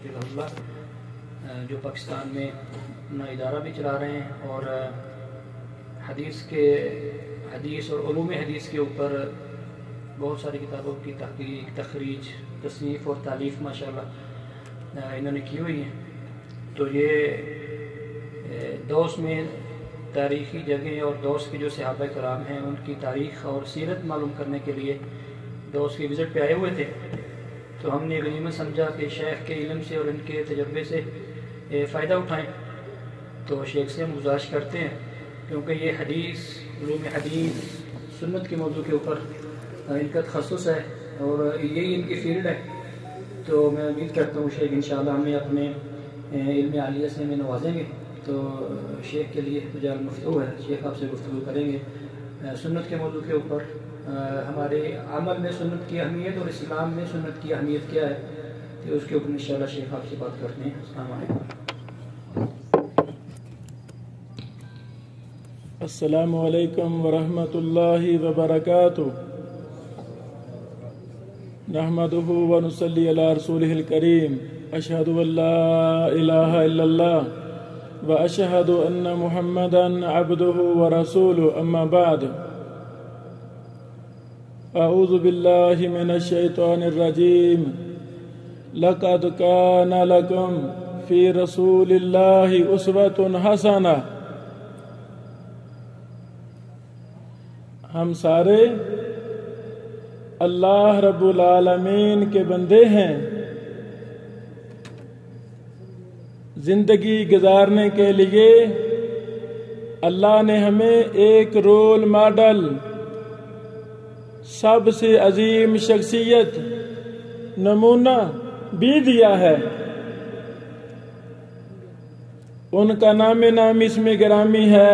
حفظہ اللہ، جو پاکستان میں اپنا ادارہ بھی چلا رہے ہیں اور حدیث اور علوم حدیث کے اوپر بہت ساری کتابوں کی تحقیق، تخریج، تصنیف اور تالیف ماشاءاللہ انہوں نے کی ہوئی ہیں۔ تو یہ دوس میں تاریخی جگہیں اور دوس کے جو صحابہ کرام ہیں ان کی تاریخ اور سیرت معلوم کرنے کے لیے دوس کی وزٹ پہ آئے ہوئے تھے، تو ہم نے غنیمت سمجھا کہ شیخ کے علم سے اور ان کے تجربے سے فائدہ اٹھائیں۔ تو شیخ سے ہم گزارش کرتے ہیں، کیونکہ یہ حدیث، علوم حدیث، سنت کے موضوع کے اوپر ان کا تخصص ہے اور یہی ان کی فیلڈ ہے، تو میں امید کرتا ہوں شیخ انشاءاللہ ہمیں اپنے علم عالیہ سے ہمیں نوازیں گے۔ تو شیخ کے لیے مجال مفتوح ہے، شیخ آپ سے گفتگو کریں گے سنت کے موضوع کے اوپر، ہمارے عمل میں سنت کی اہمیت اور اسلام میں سنت کی اہمیت کیا ہے، تو اس کے اوپر انشاءاللہ شیخ آپ سے بات کرتے ہیں۔ السلام علیکم۔ السلام علیکم ورحمۃ اللہ وبرکاتہ۔ نحمدہ ونصلی علی رسولہ الکریم، اشہد ان لا الہ الا اللہ واشہد ان محمدا عبدہ ورسولہ، اما بعد، اعوذ باللہ من الشیطان الرجیم، لقد کان لکم فی رسول اللہ اسوۃ حسنہ۔ ہم سارے اللہ رب العالمین کے بندے ہیں، زندگی گزارنے کے لیے اللہ نے ہمیں ایک رول ماڈل، سب سے عظیم شخصیت، نمونہ بھی دیا ہے۔ ان کا نام اس میں گرامی ہے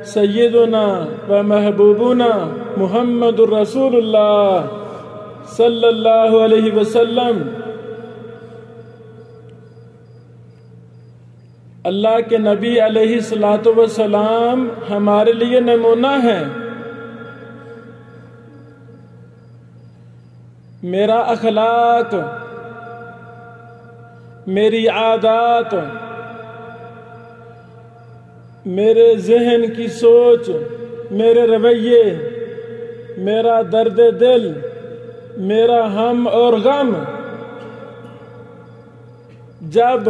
سیدنا و محبوبنا محمد الرسول اللہ صلی اللہ علیہ وسلم۔ اللہ کے نبی علیہ الصلوۃ والسلام ہمارے لیے نمونہ ہیں۔ میرا اخلاق، میری عادات، میرے ذہن کی سوچ، میرے رویے، میرا درد دل، میرا ہم اور غم جب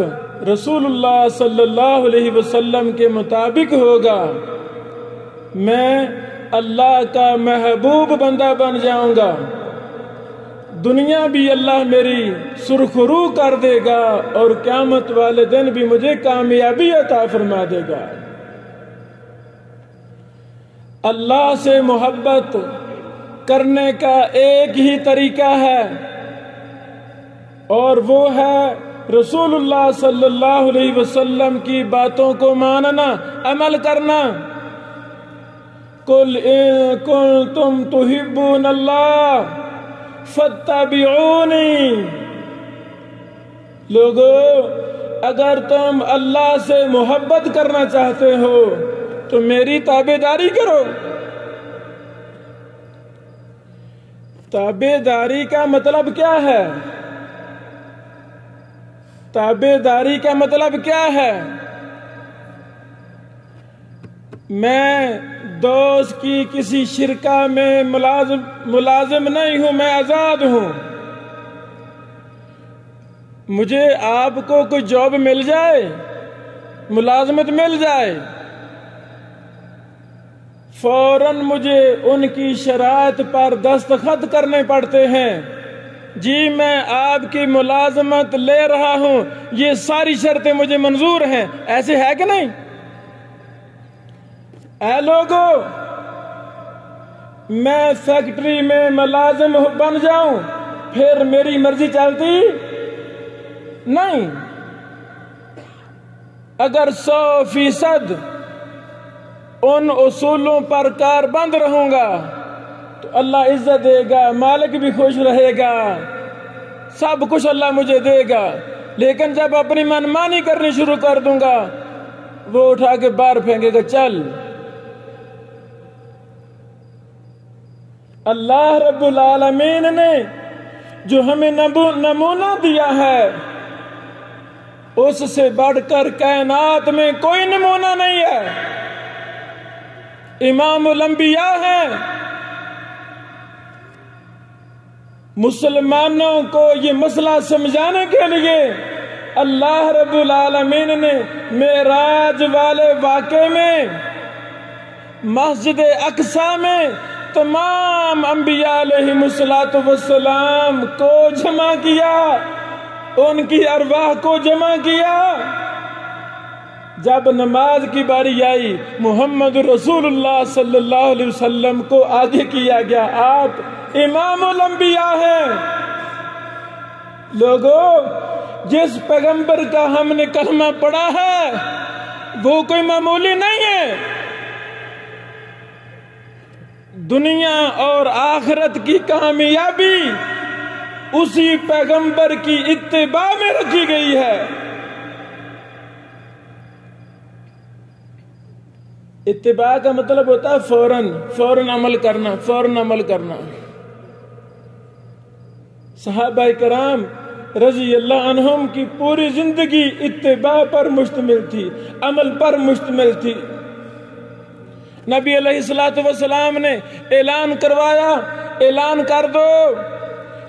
رسول اللہ صلی اللہ علیہ وسلم کے مطابق ہوگا، میں اللہ کا محبوب بندہ بن جاؤں گا، دنیا بھی اللہ میری سرخرو کر دے گا اور قیامت والے دن بھی مجھے کامیابی عطا فرما دے گا۔ اللہ سے محبت کرنے کا ایک ہی طریقہ ہے اور وہ ہے رسول اللہ صلی اللہ علیہ وسلم کی باتوں کو ماننا، عمل کرنا۔ قُلْ إِن كُنتُمْ تُحِبُّونَ اللَّهَ فَاتَّبِعُونِي۔ لوگو، اگر تم اللہ سے محبت کرنا چاہتے ہو تو میری تابعداری کرو۔ تابعداری کا مطلب کیا ہے؟ تابعداری کا مطلب کیا ہے؟ میں دوست کی کسی شرکہ میں ملازم نہیں ہوں، میں آزاد ہوں۔ مجھے آپ کو کوئی جاب مل جائے، ملازمت مل جائے، فوراً مجھے ان کی شرائط پر دستخط کرنے پڑتے ہیں۔ جی میں آپ کی ملازمت لے رہا ہوں، یہ ساری شرطیں مجھے منظور ہیں، ایسے ہے کہ نہیں؟ اے لوگو، میں فیکٹری میں ملازم بن جاؤں پھر میری مرضی چلتی نہیں۔ اگر 100% ان اصولوں پر کاربند رہوں گا تو اللہ عزت دے گا، مالک بھی خوش رہے گا، سب کچھ اللہ مجھے دے گا۔ لیکن جب اپنی منمانی کرنی شروع کر دوں گا، وہ اٹھا کے باہر پھینکے گا، چل۔ اللہ رب العالمین نے جو ہمیں نمونہ دیا ہے اس سے بڑھ کر کائنات میں کوئی نمونہ نہیں ہے، امام الانبیاء ہیں۔ مسلمانوں کو یہ مسئلہ سمجھانے کے لیے اللہ رب العالمین نے معراج والے واقعے میں مسجد اقصی میں تمام انبیاء علیہ السلام کو جمع کیا، ان کی ارواح کو جمع کیا۔ جب نماز کی باری آئی محمد رسول اللہ صلی اللہ علیہ وسلم کو آگے کیا گیا، آپ امام الانبیاء ہیں۔ لوگوں، جس پیغمبر کا ہم نے کلمہ پڑھا ہے وہ کوئی معمولی نہیں ہے، دنیا اور آخرت کی کامیابی اسی پیغمبر کی اتباع میں رکھی گئی ہے۔ اتباع کا مطلب ہوتا ہے فوراً عمل کرنا، فوراً عمل کرنا۔ صحابہ کرام رضی اللہ عنہم کی پوری زندگی اتباع پر مشتمل تھی، عمل پر مشتمل تھی۔ نبی علیہ السلام نے اعلان کروایا، اعلان کر دو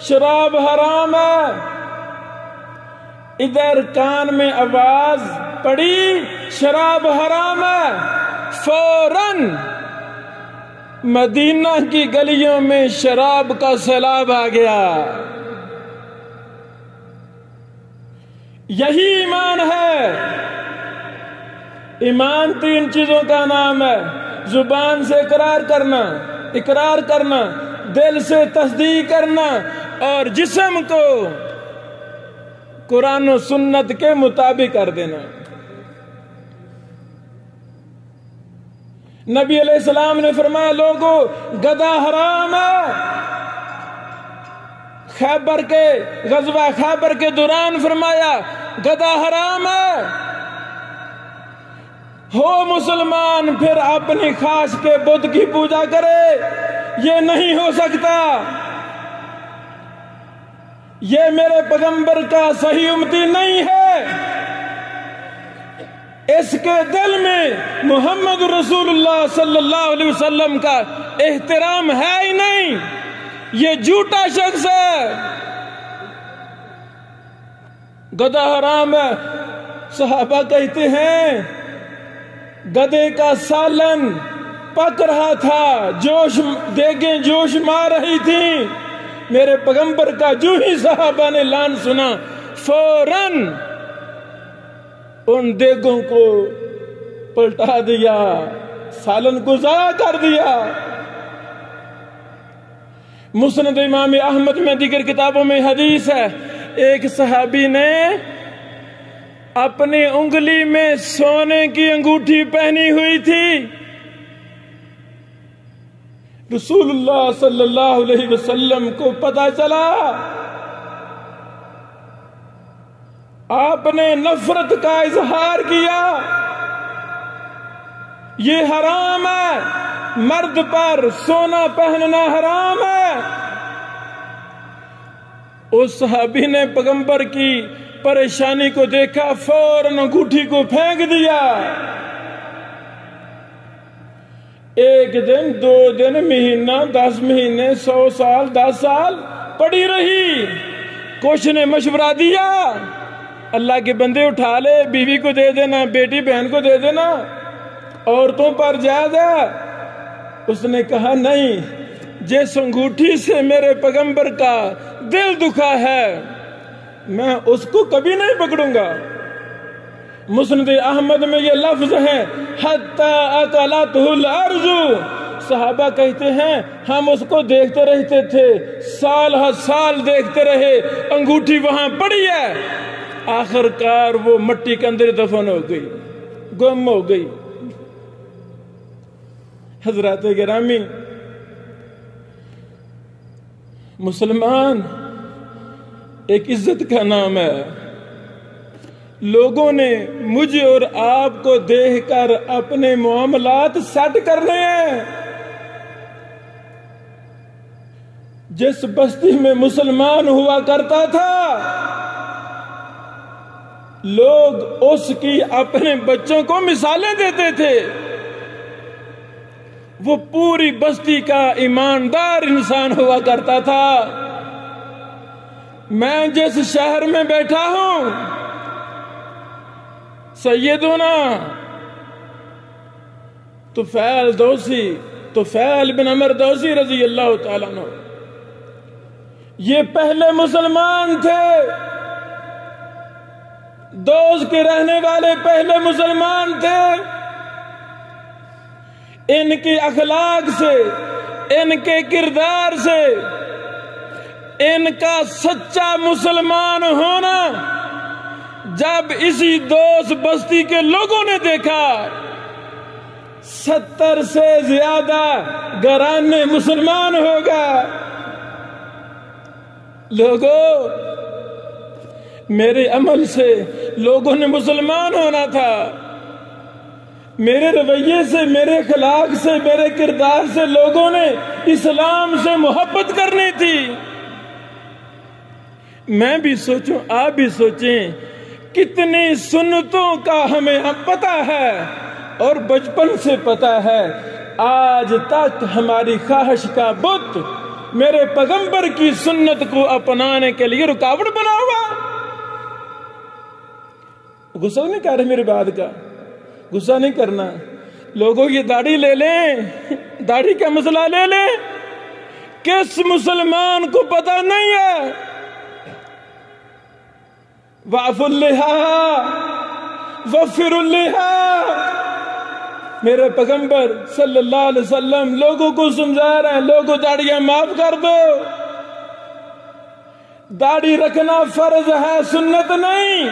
شراب حرام ہے۔ ادھر کان میں آواز پڑی شراب حرام ہے، فوراً مدینہ کی گلیوں میں شراب کا سیلاب آ گیا۔ یہی ایمان ہے۔ ایمان 3 چیزوں کا نام ہے، زبان سے اقرار کرنا، دل سے تصدیق کرنا، اور جسم کو قرآن و سنت کے مطابق کر دینا۔ نبی علیہ السلام نے فرمایا لوگوں گدھا حرام ہے۔ غزوہ خیبر کے دوران فرمایا گدھا حرام ہے۔ ہو مسلمان پھر اپنی خاص کے بت کی پوجا کرے، یہ نہیں ہو سکتا، یہ میرے پیغمبر کا صحیح امتی نہیں ہے۔ اس کے دل میں محمد رسول اللہ صلی اللہ علیہ وسلم کا احترام ہے ہی نہیں، یہ جھوٹا شخص ہے۔ گدھا حرام ہے۔ صحابہ کہتے ہیں گدھے کا سالن پک رہا تھا، دیگیں جوش مار رہی تھیں، میرے پیغمبر کا جو ہی صحابہ نے اعلان سنا فوراً ان دیگوں کو پلٹا دیا، سالن کو ضائع کر دیا۔ مسند امام احمد میں دیگر کتابوں میں حدیث ہے، ایک صحابی نے اپنی انگلی میں سونے کی انگوٹھی پہنی ہوئی تھی۔ رسول اللہ صلی اللہ علیہ وسلم کو پتہ چلا، آپ نے نفرت کا اظہار کیا، یہ حرام ہے، مرد پر سونا پہننا حرام ہے۔ اس صحابی نے پیغمبر کی پریشانی کو دیکھا، فوراً انگوٹھی کو پھینک دیا۔ 1 دن 2 دن مہینہ 10 مہینے 100 سال 10 سال پڑی رہی۔ کچھ نے مشورہ دیا اللہ کے بندے اٹھا لے، بیوی کو دے دینا، بیٹی بہن کو دے دینا، عورتوں پر جائز ہے۔ اس نے کہا نہیں، جس انگوٹھی سے میرے پیغمبر کا دل دکھا ہے میں اس کو کبھی نہیں پکڑوں گا۔ مسند احمد میں یہ لفظ ہے حتی اکلتہ الارض، صحابہ کہتے ہیں ہم اس کو دیکھتے رہتے تھے، سال ہر سال دیکھتے رہے، انگوٹھی وہاں پڑی ہے، آخر کار وہ مٹی کے اندر دفن ہو گئی، گم ہو گئی۔ حضرات گرامی، مسلمان ایک عزت کا نام ہے۔ لوگوں نے مجھے اور آپ کو دیکھ کر اپنے معاملات سیٹ کرنے ہیں۔ جس بستی میں مسلمان ہوا کرتا تھا لوگ اس کی اپنے بچوں کو مثالیں دیتے تھے. وہ پوری بستی کا ایماندار انسان ہوا کرتا تھا. میں جس شہر میں بیٹھا ہوں سیدنا طفیل بن عمر دوسی رضی اللہ تعالیٰ عنہ، یہ پہلے مسلمان تھے، دوس کے رہنے والے پہلے مسلمان تھے. ان کے اخلاق سے، ان کے کردار سے، ان کا سچا مسلمان ہونا جب اسی دوس بستی کے لوگوں نے دیکھا، 70 سے زیادہ گھرانے مسلمان ہوگا. لوگوں، میرے عمل سے لوگوں نے مسلمان ہونا تھا، میرے رویے سے، میرے اخلاق سے، میرے کردار سے لوگوں نے اسلام سے محبت کرنی تھی. میں بھی سوچوں، آپ بھی سوچیں، کتنی سنتوں کا ہمیں پتہ ہے اور بچپن سے پتہ ہے، آج تک ہماری خواہش کا بت میرے پیغمبر کی سنت کو اپنانے کے لیے رکاوٹ بنا ہوا. غصہ نہیں کر رہے میری بات کا، غصہ نہیں کرنا. لوگوں یہ داڑھی لے لیں، داڑھی کا مسئلہ لے لیں. کس مسلمان کو پتہ نہیں ہے وَعْفُوا اللِّحَىٰ وَفِّرُوا اللِّحَىٰ. میرے پیغمبر صلی اللہ علیہ وسلم لوگوں کو سمجھا رہے ہیں، لوگوں داڑیاں معاف کر دو. داڑھی رکھنا فرض ہے، سنت نہیں.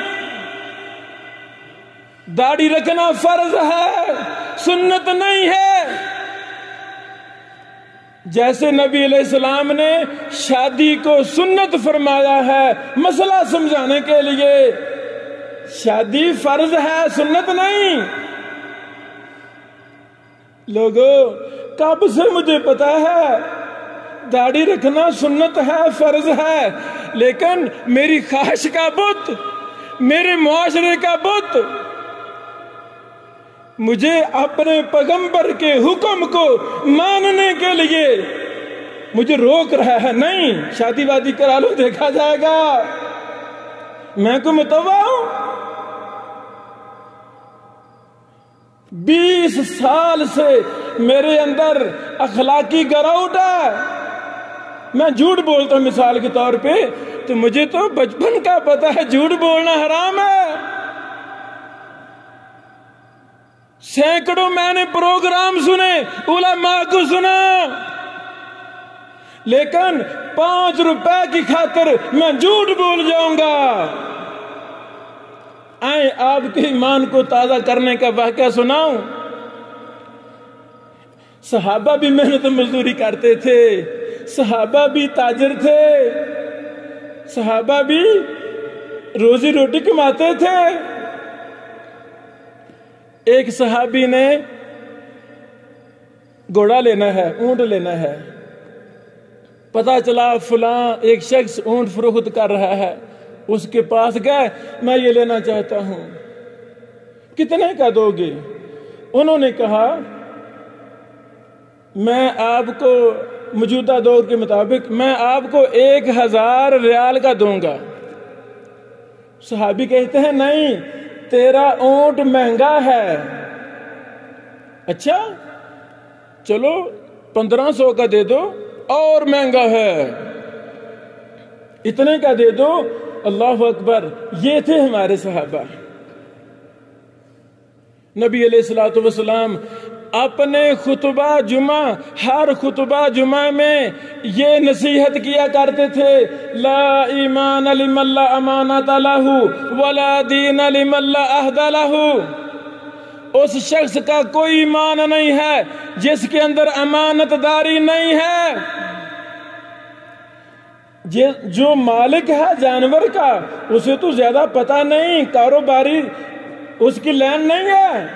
داڑھی رکھنا فرض ہے، سنت نہیں ہے. جیسے نبی علیہ السلام نے شادی کو سنت فرمایا ہے مسئلہ سمجھانے کے لیے، شادی فرض ہے، سنت نہیں. لوگوں، کب سے مجھے پتا ہے داڑھی رکھنا سنت ہے، فرض ہے، لیکن میری خواہش کا بت، میرے معاشرے کا بت مجھے اپنے پیغمبر کے حکم کو ماننے کے لیے مجھے روک رہا ہے. نہیں، شادی وادی کرا لو، دیکھا جائے گا. میں کو متوع ہوں. 20 سال سے میرے اندر اخلاقی گراوٹ ہے. میں جھوٹ بولتا ہوں مثال کے طور پہ، تو مجھے تو بچپن کا پتہ ہے جھوٹ بولنا حرام ہے. سینکڑوں میں نے پروگرام سنے، علماء کو سنا، لیکن 5 روپے کی خاطر میں جھوٹ بول جاؤں گا. آئیں آپ کے ایمان کو تازہ کرنے کا واقعہ سناؤں. صحابہ بھی محنت مزدوری کرتے تھے، صحابہ بھی تاجر تھے، صحابہ بھی روزی روٹی کماتے تھے. ایک صحابی نے گھوڑا لینا ہے، اونٹ لینا ہے. پتا چلا فلاں ایک شخص اونٹ فروخت کر رہا ہے، اس کے پاس گئے، میں یہ لینا چاہتا ہوں. کتنے کا دو گے؟ انہوں نے کہا میں آپ کو موجودہ دور کے مطابق میں آپ کو 1000 ریال کا دوں گا. صحابی کہتے ہیں نہیں، تیرا اونٹ مہنگا ہے. اچھا چلو 1500 کا دے دو، اور مہنگا ہے، اتنے کا دے دو. اللہ اکبر. یہ تھے ہمارے صحابہ. نبی علیہ الصلوۃ والسلام اپنے خطبہ جمعہ، ہر خطبہ جمعہ میں یہ نصیحت کیا کرتے تھے، لا ایمان لمن لا امانت لہ ولا دین لمن لا عہد لہ. اس شخص کا کوئی ایمان نہیں ہے جس کے اندر امانت داری نہیں ہے. جو مالک ہے جانور کا، اسے تو زیادہ پتہ نہیں، کاروباری اس کی لین نہیں ہے.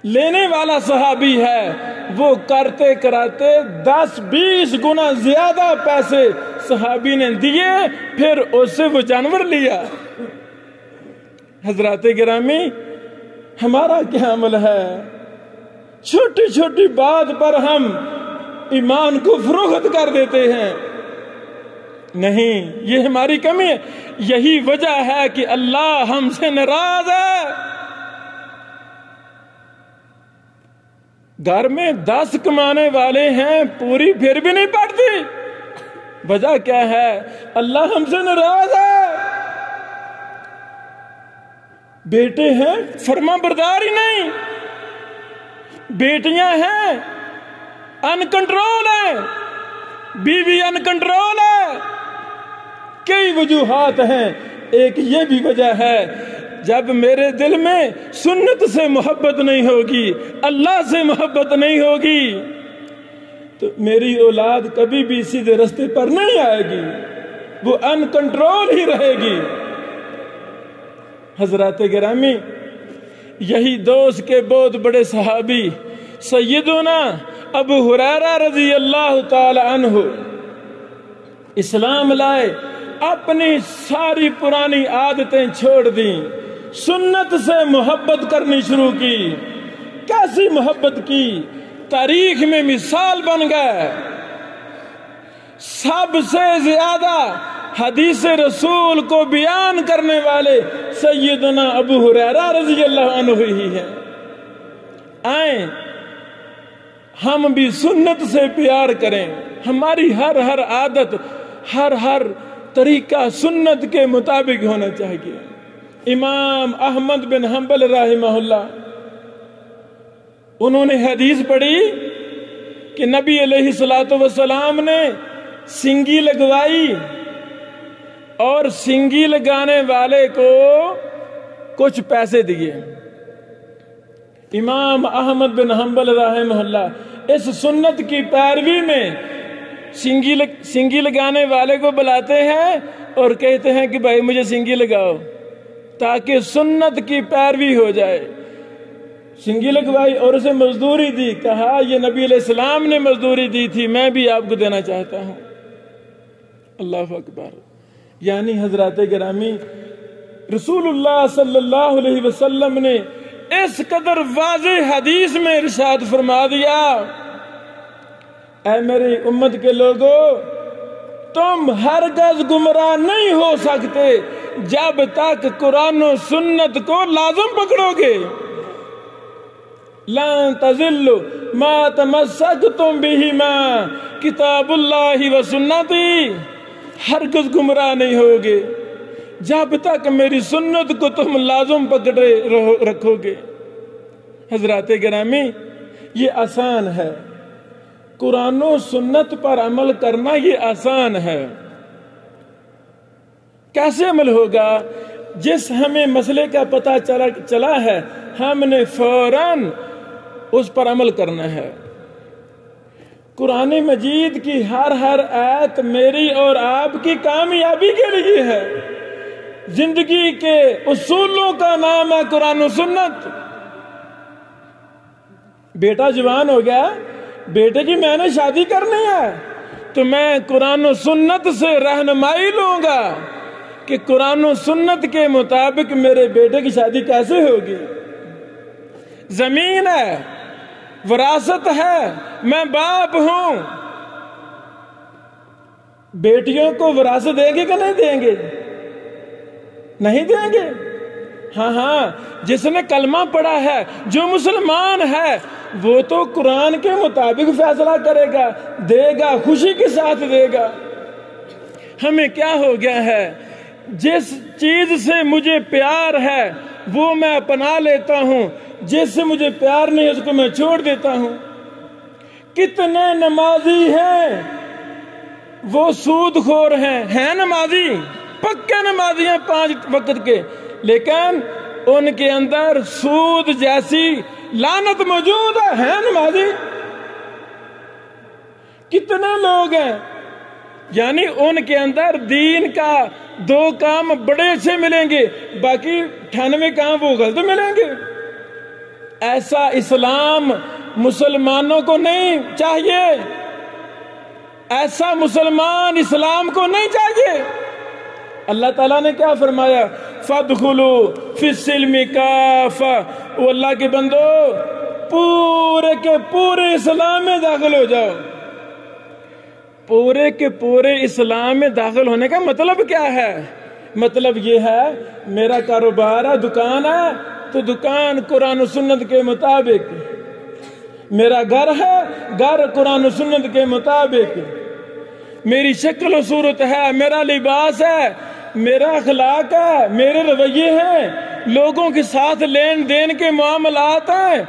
لینے والا صحابی ہے، وہ کرتے کراتے 10-20 گنا زیادہ پیسے صحابی نے دیے، پھر اس سے وہ جانور لیا. حضرات گرامی ہمارا کیا عمل ہے؟ چھوٹی چھوٹی بات پر ہم ایمان کو فروخت کر دیتے ہیں. نہیں، یہ ہماری کمی ہے. یہی وجہ ہے کہ اللہ ہم سے ناراض ہے. گھر میں 10 کمانے والے ہیں، پوری پھر بھی نہیں پڑتی. وجہ کیا ہے؟ اللہ ہم سے ناراض ہے. بیٹے ہیں، فرما بردار ہی نہیں. بیٹیاں ہیں، ان کنٹرول ہے. بیوی ان کنٹرول ہے. کئی وجوہات ہیں. ایک یہ بھی وجہ ہے، جب میرے دل میں سنت سے محبت نہیں ہوگی، اللہ سے محبت نہیں ہوگی، تو میری اولاد کبھی بھی سیدھے راستے پر نہیں آئے گی، وہ ان کنٹرول ہی رہے گی. حضرات گرامی، یہی دوست کے بہت بڑے صحابی سیدنا ابو ہریرہ رضی اللہ تعالی عنہ اسلام لائے، اپنی ساری پرانی عادتیں چھوڑ دیں، سنت سے محبت کرنی شروع کی. کیسی محبت کی؟ تاریخ میں مثال بن گئے. سب سے زیادہ حدیث رسول کو بیان کرنے والے سیدنا ابو ہریرہ رضی اللہ عنہ ہی ہیں. آئیں ہم بھی سنت سے پیار کریں. ہماری ہر عادت، ہر طریقہ سنت کے مطابق ہونا چاہیے. امام احمد بن حنبل رحمہ اللہ، انہوں نے حدیث پڑھی کہ نبی علیہ الصلوۃ والسلام نے سنگی لگوائی اور سنگی لگانے والے کو کچھ پیسے دیے. امام احمد بن حنبل رحمہ اللہ اس سنت کی پیروی میں سنگی لگانے والے کو بلاتے ہیں اور کہتے ہیں کہ بھائی مجھے سنگی لگاؤ تاکہ سنت کی پیروی ہو جائے. سنگی لگوائی اور اسے مزدوری دی. کہا یہ نبی علیہ السلام نے مزدوری دی تھی، میں بھی آپ کو دینا چاہتا ہوں. اللہ اکبر. یعنی حضرات گرامی، رسول اللہ صلی اللہ علیہ وسلم نے اس قدر واضح حدیث میں ارشاد فرما دیا، اے میری امت کے لوگوں، تم ہرگز گمراہ نہیں ہو سکتے جب تک قرآن و سنت کو لازم پکڑو گے. لن تضلوا ما تمسکتم بہما کتاب اللہ و سنتی. ہرگز گمراہ نہیں ہوگے جب تک میری سنت کو تم لازم پکڑے رکھو گے. حضرات گرامی، یہ آسان ہے. قرآن و سنت پر عمل کرنا یہ آسان ہے. کیسے عمل ہوگا؟ جس ہمیں مسئلے کا پتہ چلا ہے، ہم نے فوراً اس پر عمل کرنا ہے. قرآن مجید کی ہر آیت میری اور آپ کی کامیابی کے لیے ہے. زندگی کے اصولوں کا نام ہے قرآن و سنت. بیٹا جوان ہو گیا، بیٹے کی میں نے شادی کرنی ہے تو میں قرآن و سنت سے رہنمائی لوں گا کہ قرآن و سنت کے مطابق میرے بیٹے کی شادی کیسے ہوگی. زمین ہے، وراثت ہے، میں باپ ہوں. بیٹیوں کو وراثت دیں گے کہ نہیں دیں گے؟ نہیں دیں گے. ہاں، جس نے کلمہ پڑھا ہے، جو مسلمان ہے، وہ تو قرآن کے مطابق فیصلہ کرے گا، دے گا، خوشی کے ساتھ دے گا. ہمیں کیا ہو گیا ہے؟ جس چیز سے مجھے پیار ہے وہ میں اپنا لیتا ہوں، جس سے مجھے پیار نہیں اس کو میں چھوڑ دیتا ہوں. کتنے نمازی ہیں وہ سود خور ہیں نمازی، پکے نمازی ہیں 5 وقت کے، لیکن ان کے اندر سود جیسی لعنت موجود ہے نمازی. کتنے لوگ ہیں، یعنی ان کے اندر دین کا 2 کام بڑے اچھے ملیں گے، باقی 98 کام وہ غلط ملیں گے. ایسا اسلام مسلمانوں کو نہیں چاہیے. ایسا مسلمان اسلام کو نہیں چاہیے. اللہ تعالیٰ نے کیا فرمایا؟ فادخلو فی السلم کافہ، وہ اللہ کے بندو پورے کے پورے اسلام میں داخل ہو جاؤ۔ پورے کے پورے اسلام میں داخل ہونے کا مطلب کیا ہے؟ مطلب یہ ہے میرا کاروبار ہے، دکان ہے تو دکان قرآن و سنت کے مطابق، میرا گھر ہے گھر قرآن و سنت کے مطابق، میری شکل و صورت ہے، میرا لباس ہے، میرا اخلاق ہے، میرے رویے ہیں، لوگوں کے ساتھ لین دین کے معاملات ہیں،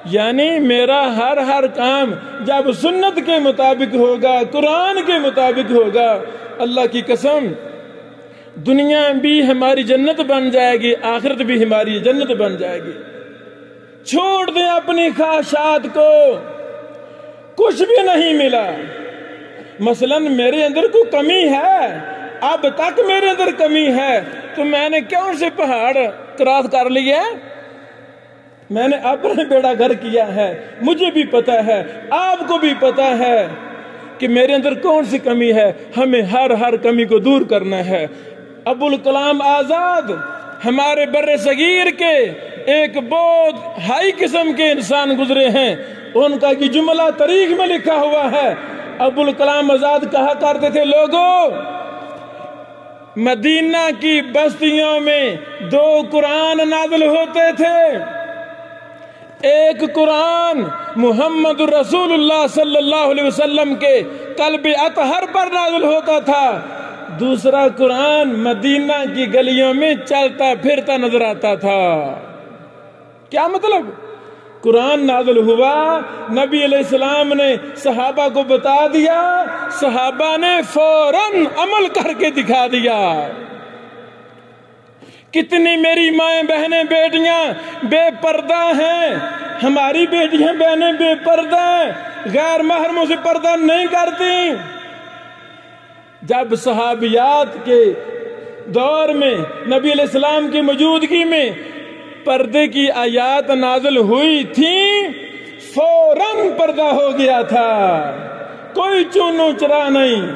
یعنی میرا ہر کام جب سنت کے مطابق ہوگا، قرآن کے مطابق ہوگا، اللہ کی قسم دنیا بھی ہماری جنت بن جائے گی، آخرت بھی ہماری جنت بن جائے گی۔ چھوڑ دیں اپنی خواہشات کو، کچھ بھی نہیں ملا۔ مثلا میرے اندر کوئی کمی ہے، اب تک میرے اندر کمی ہے تو میں نے کیوں سے پہاڑ کراس کر لیا؟ میں نے اپنا بیڑا گھر کیا ہے، مجھے بھی پتا ہے، آپ کو بھی پتا ہے کہ میرے اندر کون سی کمی ہے، ہمیں ہر کمی کو دور کرنا ہے۔ ابوالکلام آزاد ہمارے بر صغیر کے ایک بہت ہائی قسم کے انسان گزرے ہیں، ان کا یہ جملہ تاریخ میں لکھا ہوا ہے۔ ابوالکلام آزاد کہا کرتے تھے، لوگوں مدینہ کی بستیوں میں 2 قرآن نازل ہوتے تھے، ایک قرآن محمد رسول اللہ صلی اللہ علیہ وسلم کے قلب اطہر پر نازل ہوتا تھا، دوسرا قرآن مدینہ کی گلیوں میں چلتا پھرتا نظر آتا تھا۔ کیا مطلب؟ قرآن نازل ہوا، نبی علیہ السلام نے صحابہ کو بتا دیا، صحابہ نے فوراً عمل کر کے دکھا دیا۔ کتنی میری مائیں بہنیں بیٹیاں بے پردہ ہیں، ہماری بیٹیاں بہنیں بے پردہ ہیں، غیر محرموں سے پردہ نہیں کرتی۔ جب صحابیات کے دور میں نبی علیہ السلام کی موجودگی میں پردے کی آیات نازل ہوئی تھیں، فوراً پردہ ہو گیا تھا، کوئی چونو چرا نہیں،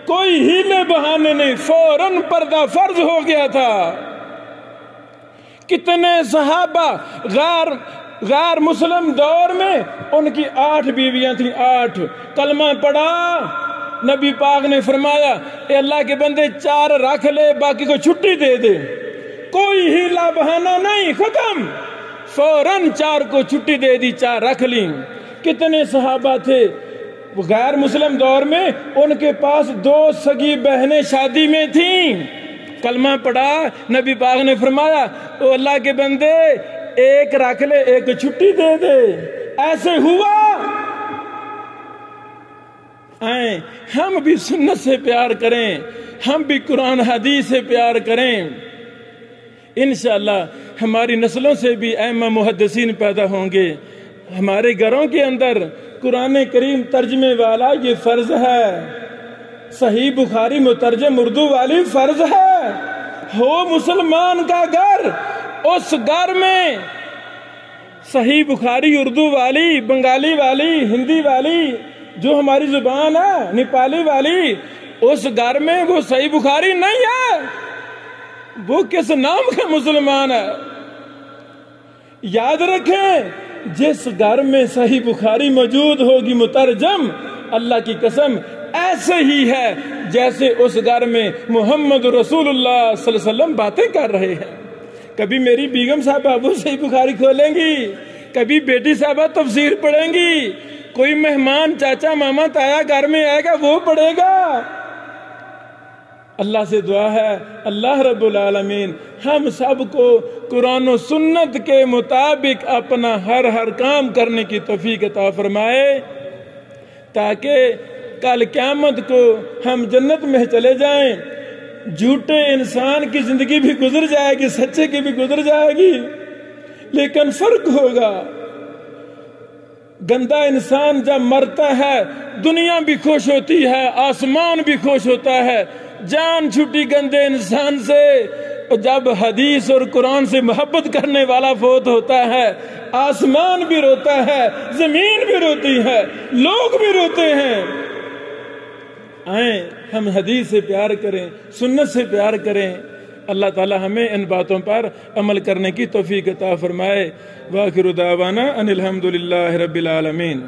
کوئی ہیلے بہانے نہیں، فوراً پردہ فرض ہو گیا تھا۔ کتنے صحابہ غیر مسلم دور میں ان کی 8 بیویاں تھیں، 8 کلمہ پڑھا، نبی پاک نے فرمایا اے اللہ کے بندے 4 رکھ لے، باقی کو چھٹی دے دے، کوئی ہیلا بہانہ نہیں، ختم، فوراً 4 کو چھٹی دے دی، 4 رکھ لی۔ کتنے صحابہ تھے غیر مسلم دور میں، ان کے پاس 2 سگی بہنیں شادی میں تھیں، کلمہ پڑھا، نبی پاک نے فرمایا او اللہ کے بندے 1 رکھ لے، 1 چھٹی دے دے۔ ایسے ہوا۔ آئیں ہم بھی سنت سے پیار کریں، ہم بھی قرآن حدیث سے پیار کریں، انشاءاللہ ہماری نسلوں سے بھی ائمہ محدثین پیدا ہوں گے۔ ہمارے گھروں کے اندر قرآن کریم ترجمے والا یہ فرض ہے، صحیح بخاری مترجم اردو والی فرض ہے۔ ہو مسلمان کا گھر، اس گھر میں صحیح بخاری اردو والی، بنگالی والی، ہندی والی جو ہماری زبان ہے، نیپالی والی، اس گھر میں وہ صحیح بخاری نہیں ہے، وہ کس نام کا مسلمان ہے؟ یاد رکھیں، جس گھر میں صحیح بخاری موجود ہوگی مترجم، اللہ کی قسم ایسے ہی ہے جیسے اس گھر میں محمد رسول اللہ صلی اللہ علیہ وسلم باتیں کر رہے ہیں۔ کبھی میری بیگم صاحبہ وہ صحیح بخاری کھولیں گی، کبھی بیٹی صاحبہ تفسیر پڑھیں گی، کوئی مہمان چاچا ماما تایا گھر میں آئے گا وہ پڑھے گا۔ اللہ سے دعا ہے اللہ رب العالمین ہم سب کو قرآن و سنت کے مطابق اپنا ہر کام کرنے کی توفیق عطا فرمائے، تاکہ کل قیامت کو ہم جنت میں چلے جائیں۔ جھوٹے انسان کی زندگی بھی گزر جائے گی، سچے کی بھی گزر جائے گی، لیکن فرق ہوگا۔ گندا انسان جب مرتا ہے دنیا بھی خوش ہوتی ہے، آسمان بھی خوش ہوتا ہے، جان چھٹی گندے انسان سے۔ جب حدیث اور قرآن سے محبت کرنے والا فوت ہوتا ہے، آسمان بھی روتا ہے، زمین بھی روتی ہے، لوگ بھی روتے ہیں۔ آئیں ہم حدیث سے پیار کریں، سنت سے پیار کریں، اللہ تعالی ہمیں ان باتوں پر عمل کرنے کی توفیق عطا فرمائے۔ وآخر دعوانا ان الحمدللہ رب العالمین۔